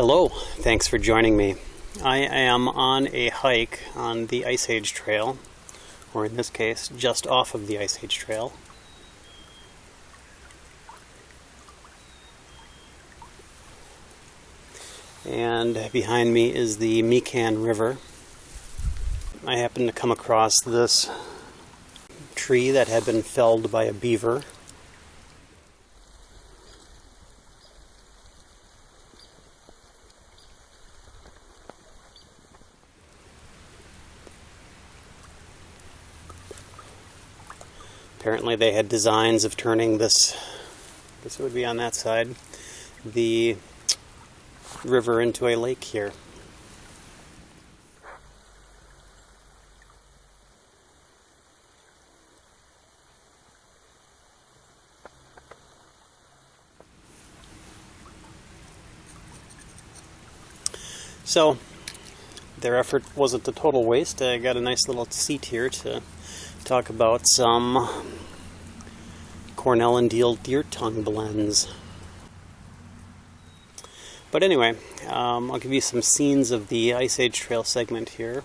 Hello, thanks for joining me. I am on a hike on the Ice Age Trail, or in this case, just off of the Ice Age Trail. And behind me is the Mecan River. I happened to come across this tree that had been felled by a beaver. Apparently they had designs of turning this, I guess it would be on that side, the river into a lake here. So, their effort wasn't a total waste. I got a nice little seat here to talk about some Cornell and Diehl deer tongue blends. But anyway, I'll give you some scenes of the Ice Age Trail segment here.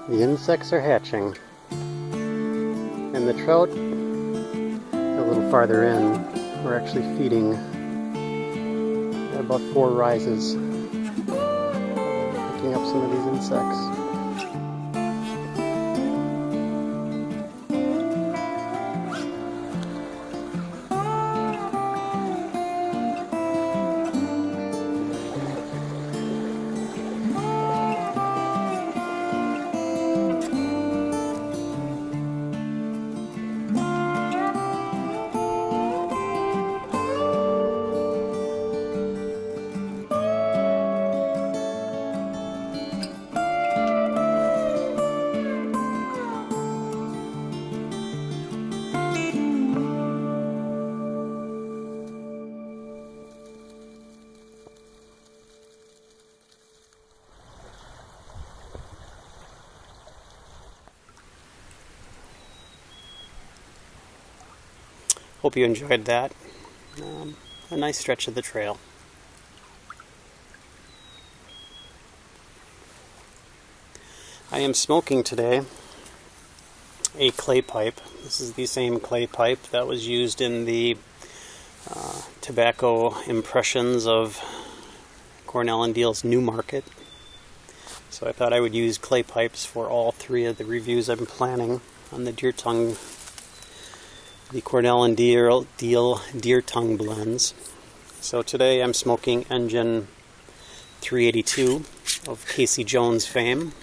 The insects are hatching, and the trout, a little farther in, are actually feeding at about 4 rises, picking up some of these insects. Hope you enjoyed that. A nice stretch of the trail. I am smoking today a clay pipe. This is the same clay pipe that was used in the tobacco impressions of Cornell and Diehl's New Market. So I thought I would use clay pipes for all 3 of the reviews I'm planning on the deer tongue, the Cornell and Diehl deer tongue blends. So today I'm smoking Engine 382 of Casey Jones fame.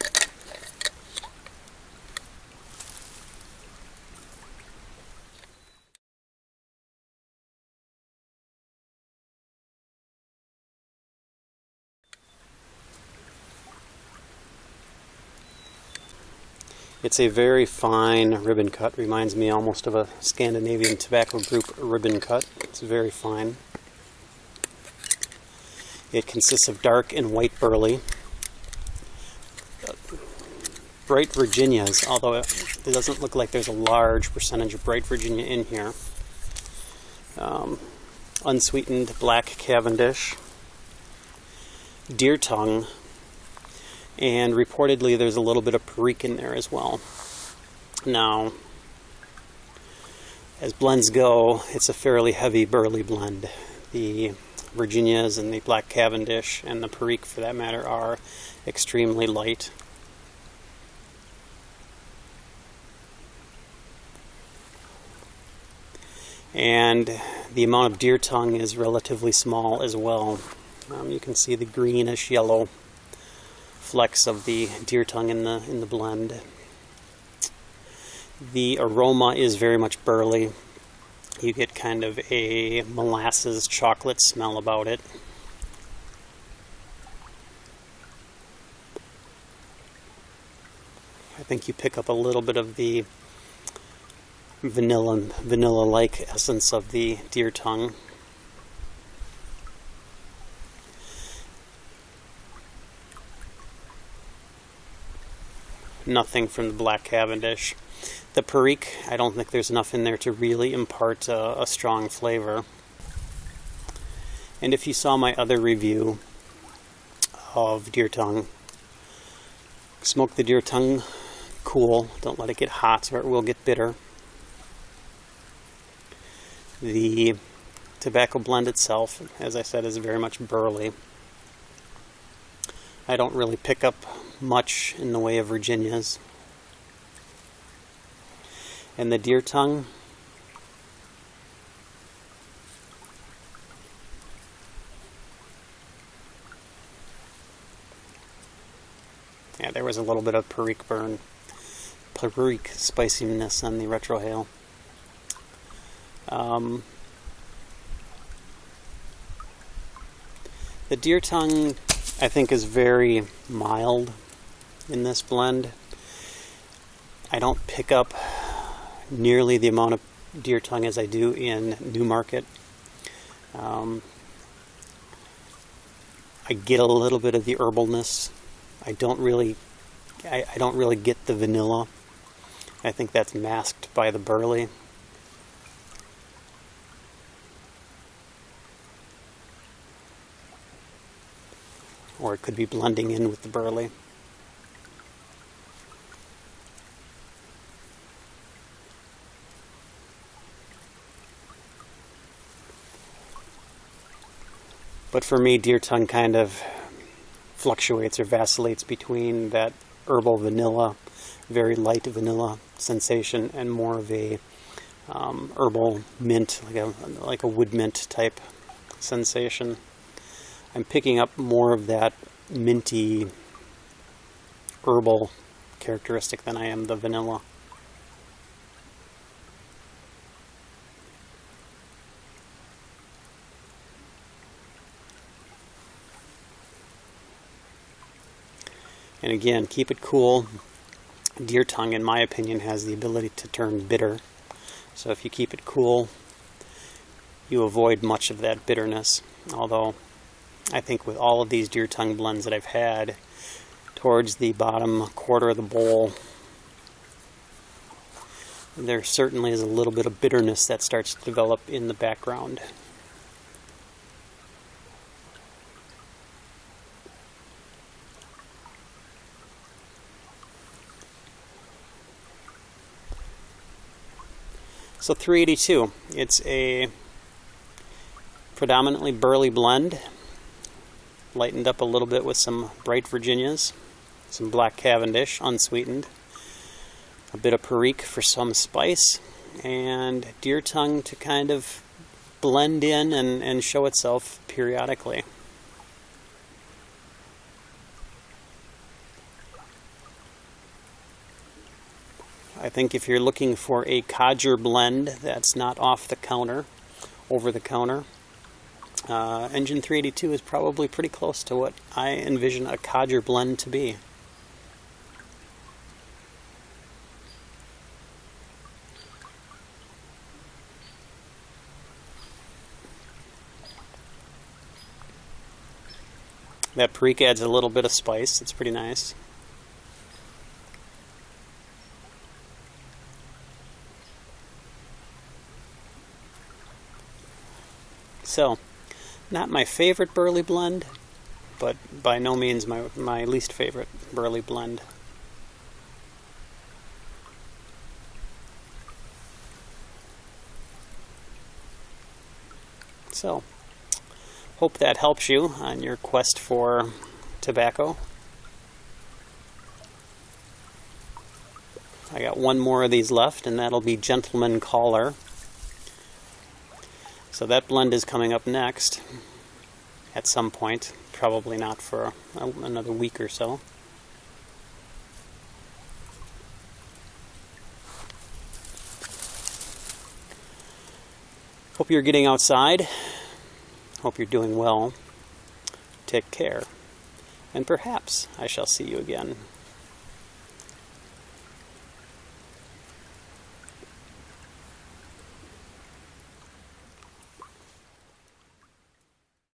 It's a very fine ribbon cut. Reminds me almost of a Scandinavian tobacco group ribbon cut. It's very fine. It consists of dark and white burley. Bright Virginias, although it doesn't look like there's a large percentage of bright Virginia in here. Unsweetened black Cavendish. Deer tongue. And reportedly there's a little bit of Perique in there as well. Now, as blends go, it's a fairly heavy burley blend. The Virginias and the black Cavendish and the Perique, for that matter, are extremely light. And the amount of deer tongue is relatively small as well. You can see the greenish yellow flecks of the deer tongue in the blend. The aroma is very much burley. You get kind of a molasses chocolate smell about it. I think you pick up a little bit of the vanilla-like essence of the deer tongue. Nothing from the black Cavendish. The Perique, I don't think there's enough in there to really impart a strong flavor. And if you saw my other review of deer tongue, smoke the deer tongue cool. Don't let it get hot or it will get bitter. The tobacco blend itself, as I said, is very much burley. I don't really pick up much in the way of Virginias. And the deer tongue, yeah, there was a little bit of Perique burn, Perique spiciness on the retrohale. The deer tongue, I think, is very mild in this blend. I don't pick up nearly the amount of deer tongue as I do in Newmarket. I get a little bit of the herbalness. I don't really get the vanilla. I think that's masked by the burley. Or it could be blending in with the burley. But for me, deer tongue kind of fluctuates or vacillates between that herbal vanilla, very light vanilla sensation, and more of a herbal mint, like a wood mint type sensation. I'm picking up more of that minty herbal characteristic than I am the vanilla. And again, keep it cool. Deer tongue, in my opinion, has the ability to turn bitter. So if you keep it cool, you avoid much of that bitterness. Although I think with all of these deer tongue blends that I've had, towards the bottom quarter of the bowl, there certainly is a little bit of bitterness that starts to develop in the background. So 382, it's a predominantly burley blend, lightened up a little bit with some bright Virginias, some black Cavendish, unsweetened, a bit of Perique for some spice, and deer tongue to kind of blend in and show itself periodically. I think if you're looking for a codger blend that's not off the counter, over the counter, Engine 382 is probably pretty close to what I envision a codger blend to be. That Perique adds a little bit of spice. It's pretty nice. So, not my favorite Burley blend, but by no means my least favorite Burley blend. So, hope that helps you on your quest for tobacco. I got one more of these left, and that'll be Gentleman Caller. So that blend is coming up next at some point, probably not for another week or so. Hope you're getting outside. Hope you're doing well. Take care. And perhaps I shall see you again